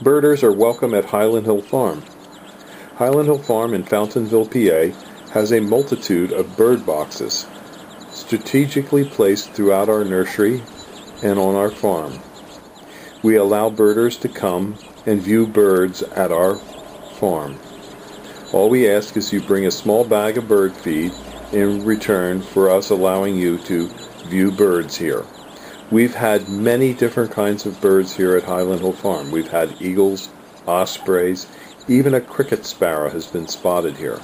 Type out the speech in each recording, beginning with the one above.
Birders are welcome at Highland Hill Farm. Highland Hill Farm in Fountainville, PA has a multitude of bird boxes strategically placed throughout our nursery and on our farm. We allow birders to come and view birds at our farm. All we ask is you bring a small bag of bird feed in return for us allowing you to view birds here. We've had many different kinds of birds here at Highland Hill Farm. We've had eagles, ospreys, even a cricket sparrow has been spotted here.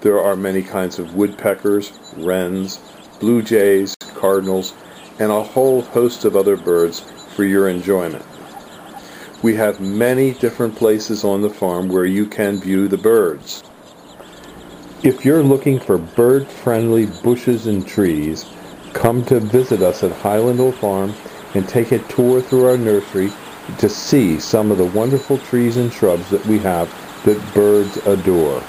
There are many kinds of woodpeckers, wrens, blue jays, cardinals, and a whole host of other birds for your enjoyment. We have many different places on the farm where you can view the birds. If you're looking for bird-friendly bushes and trees, come to visit us at Highland Hill Farm and take a tour through our nursery to see some of the wonderful trees and shrubs that we have that birds adore.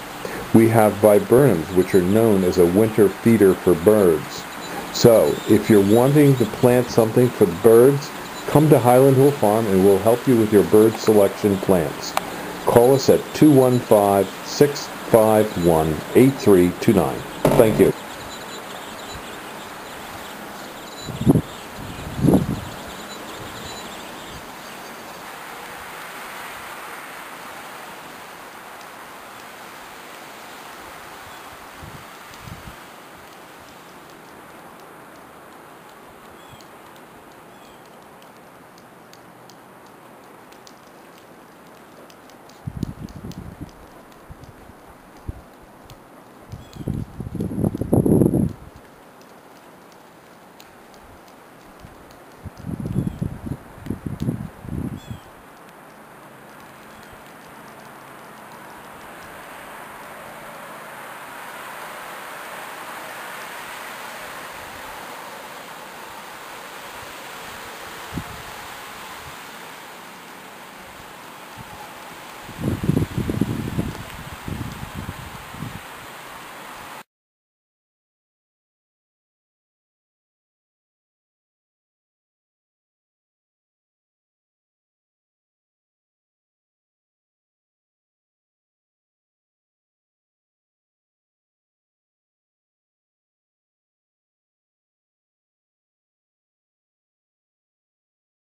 We have viburnums, which are known as a winter feeder for birds. So, if you're wanting to plant something for the birds, come to Highland Hill Farm and we'll help you with your bird selection plants. Call us at 215-651-8329. Thank you.